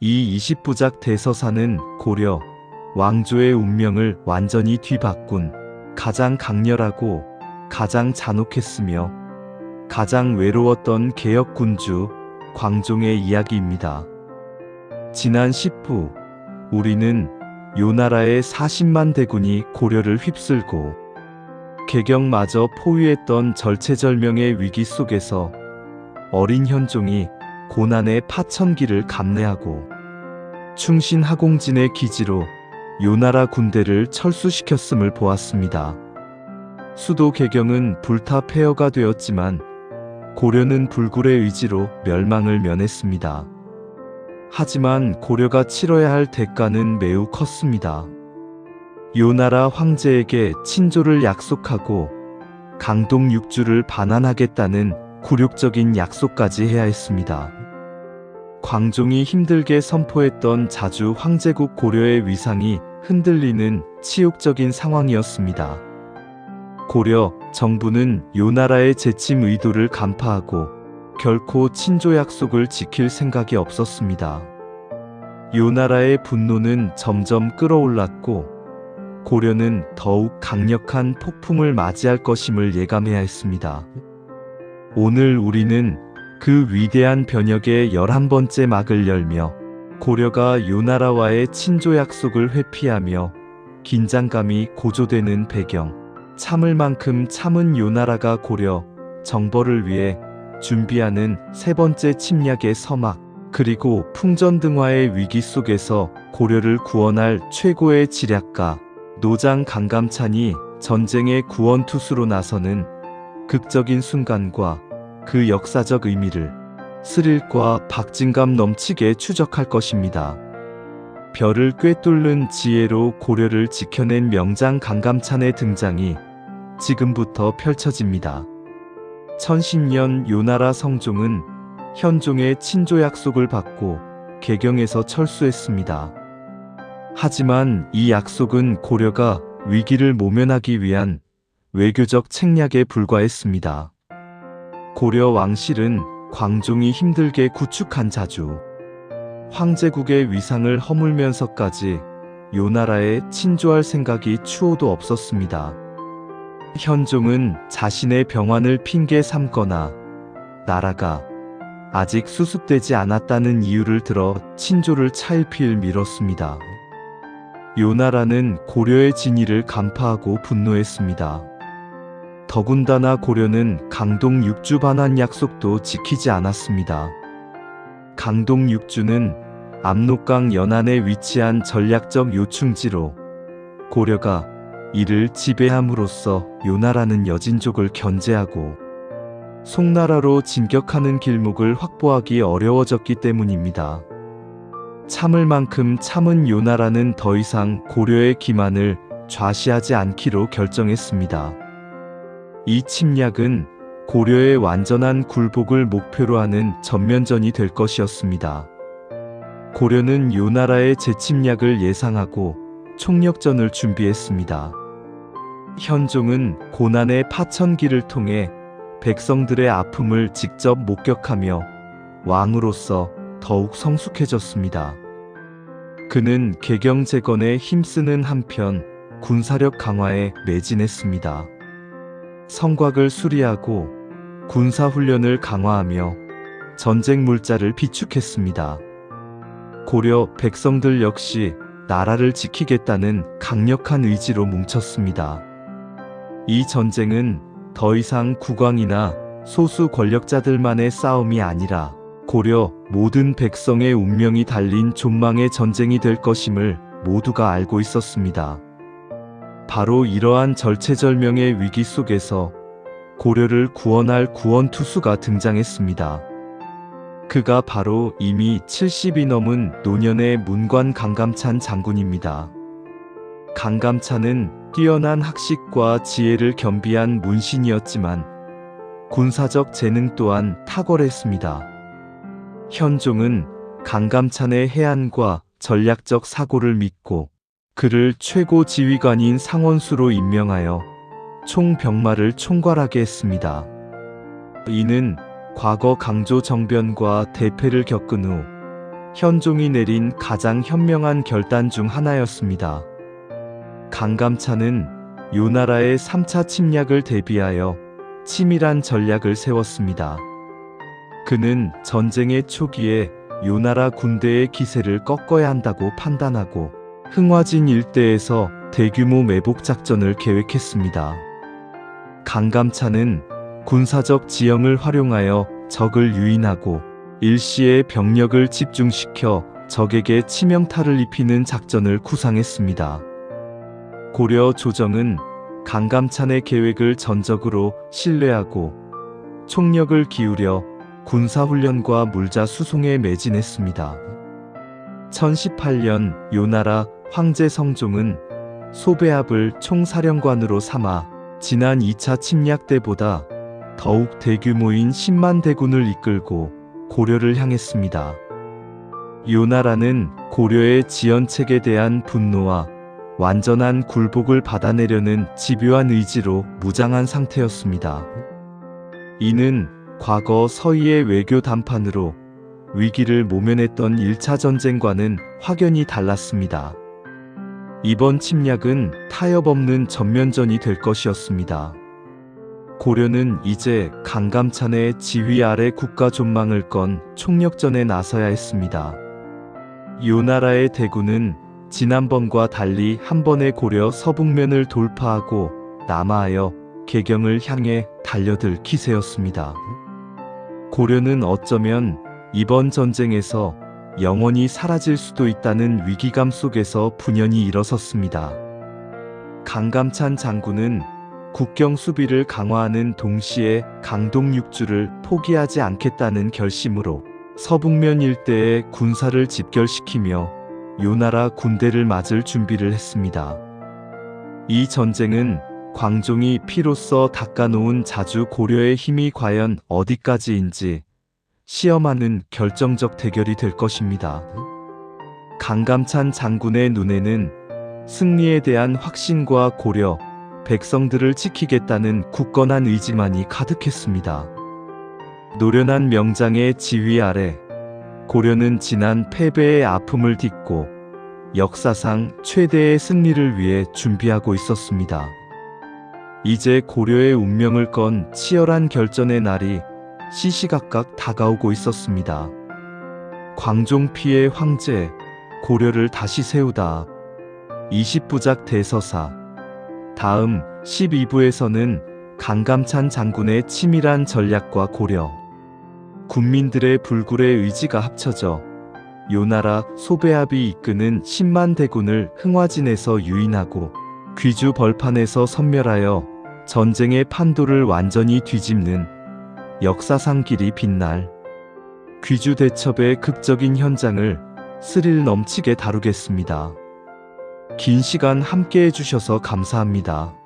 이 20부작 대서사는 고려 왕조의 운명을 완전히 뒤바꾼 가장 강렬하고 가장 잔혹했으며 가장 외로웠던 개혁군주 광종의 이야기입니다. 지난 10부 우리는 요나라의 40만 대군이 고려를 휩쓸고 개경마저 포위했던 절체절명의 위기 속에서 어린 현종이 고난의 파천기를 감내하고 충신하공진의 기지로 요나라 군대를 철수시켰음을 보았습니다. 수도 개경은 불타 폐허가 되었지만 고려는 불굴의 의지로 멸망을 면했습니다. 하지만 고려가 치러야 할 대가는 매우 컸습니다. 요나라 황제에게 친조를 약속하고 강동 6주를 반환하겠다는 굴욕적인 약속까지 해야 했습니다. 광종이 힘들게 선포했던 자주 황제국 고려의 위상이 흔들리는 치욕적인 상황이었습니다. 고려 정부는 요나라의 재침 의도를 간파하고 결코 친조 약속을 지킬 생각이 없었습니다. 요나라의 분노는 점점 끌어올랐고 고려는 더욱 강력한 폭풍을 맞이할 것임을 예감해야 했습니다. 오늘 우리는 그 위대한 변혁의 11번째 막을 열며 고려가 요나라와의 친조 약속을 회피하며 긴장감이 고조되는 배경, 참을 만큼 참은 요나라가 고려 정벌을 위해 준비하는 세 번째 침략의 서막, 그리고 풍전등화의 위기 속에서 고려를 구원할 최고의 지략가 노장 강감찬이 전쟁의 구원투수로 나서는 극적인 순간과 그 역사적 의미를 스릴과 박진감 넘치게 추적할 것입니다. 별을 꿰뚫는 지혜로 고려를 지켜낸 명장 강감찬의 등장이 지금부터 펼쳐집니다. 1010년 요나라 성종은 현종의 친조 약속을 받고 개경에서 철수했습니다. 하지만 이 약속은 고려가 위기를 모면하기 위한 외교적 책략에 불과했습니다. 고려 왕실은 광종이 힘들게 구축한 자주 황제국의 위상을 허물면서까지 요나라에 친조할 생각이 추호도 없었습니다. 현종은 자신의 병환을 핑계 삼거나 나라가 아직 수습되지 않았다는 이유를 들어 친조를 차일피일 미뤘습니다. 요나라는 고려의 진위를 간파하고 분노했습니다. 더군다나 고려는 강동 6주 반환 약속도 지키지 않았습니다. 강동 6주는 압록강 연안에 위치한 전략적 요충지로 고려가 이를 지배함으로써 요나라는 여진족을 견제하고 송나라로 진격하는 길목을 확보하기 어려워졌기 때문입니다. 참을 만큼 참은 요나라는 더 이상 고려의 기만을 좌시하지 않기로 결정했습니다. 이 침략은 고려의 완전한 굴복을 목표로 하는 전면전이 될 것이었습니다. 고려는 요나라의 재침략을 예상하고 총력전을 준비했습니다. 현종은 고난의 파천기를 통해 백성들의 아픔을 직접 목격하며 왕으로서 더욱 성숙해졌습니다. 그는 개경 재건에 힘쓰는 한편 군사력 강화에 매진했습니다. 성곽을 수리하고 군사훈련을 강화하며 전쟁 물자를 비축했습니다. 고려 백성들 역시 나라를 지키겠다는 강력한 의지로 뭉쳤습니다. 이 전쟁은 더 이상 국왕이나 소수 권력자들만의 싸움이 아니라 고려 모든 백성의 운명이 달린 존망의 전쟁이 될 것임을 모두가 알고 있었습니다. 바로 이러한 절체절명의 위기 속에서 고려를 구원할 구원투수가 등장했습니다. 그가 바로 이미 70이 넘은 노년의 문관 강감찬 장군입니다. 강감찬은 뛰어난 학식과 지혜를 겸비한 문신이었지만 군사적 재능 또한 탁월했습니다. 현종은 강감찬의 해안과 전략적 사고를 믿고 그를 최고 지휘관인 상원수로 임명하여 총병마를 총괄하게 했습니다. 이는 과거 강조 정변과 대패를 겪은 후 현종이 내린 가장 현명한 결단 중 하나였습니다. 강감찬은 요나라의 3차 침략을 대비하여 치밀한 전략을 세웠습니다. 그는 전쟁의 초기에 요나라 군대의 기세를 꺾어야 한다고 판단하고 흥화진 일대에서 대규모 매복 작전을 계획했습니다. 강감찬은 군사적 지형을 활용하여 적을 유인하고 일시에 병력을 집중시켜 적에게 치명타를 입히는 작전을 구상했습니다. 고려 조정은 강감찬의 계획을 전적으로 신뢰하고 총력을 기울여 군사훈련과 물자 수송에 매진했습니다. 1018년 요나라 황제 성종은 소배합을 총사령관으로 삼아 지난 2차 침략 때보다 더욱 대규모인 10만 대군을 이끌고 고려를 향했습니다. 요나라는 고려의 지연책에 대한 분노와 완전한 굴복을 받아내려는 집요한 의지로 무장한 상태였습니다. 이는 과거 서희의 외교 담판으로 위기를 모면했던 1차 전쟁과는 확연히 달랐습니다. 이번 침략은 타협 없는 전면전이 될 것이었습니다. 고려는 이제 강감찬의 지휘 아래 국가 존망을 건 총력전에 나서야 했습니다. 요나라의 대군은 지난번과 달리 한 번에 고려 서북면을 돌파하고 남하하여 개경을 향해 달려들 기세였습니다. 고려는 어쩌면 이번 전쟁에서 영원히 사라질 수도 있다는 위기감 속에서 분연히 일어섰습니다. 강감찬 장군은 국경 수비를 강화하는 동시에 강동 육주를 포기하지 않겠다는 결심으로 서북면 일대에 군사를 집결시키며 요나라 군대를 맞을 준비를 했습니다. 이 전쟁은 광종이 피로써 닦아놓은 자주 고려의 힘이 과연 어디까지인지 시험하는 결정적 대결이 될 것입니다. 강감찬 장군의 눈에는 승리에 대한 확신과 고려 백성들을 지키겠다는 굳건한 의지만이 가득했습니다. 노련한 명장의 지휘 아래 고려는 지난 패배의 아픔을 딛고 역사상 최대의 승리를 위해 준비하고 있었습니다. 이제 고려의 운명을 건 치열한 결전의 날이 시시각각 다가오고 있었습니다. 광종 피해 황제, 고려를 다시 세우다. 20부작 대서사. 다음 12부에서는 강감찬 장군의 치밀한 전략과 고려 군민들의 불굴의 의지가 합쳐져 요나라 소배합이 이끄는 10만 대군을 흥화진에서 유인하고 귀주 벌판에서 섬멸하여 전쟁의 판도를 완전히 뒤집는 역사상 길이 빛날 귀주 대첩의 극적인 현장을 스릴 넘치게 다루겠습니다. 긴 시간 함께 해주셔서 감사합니다.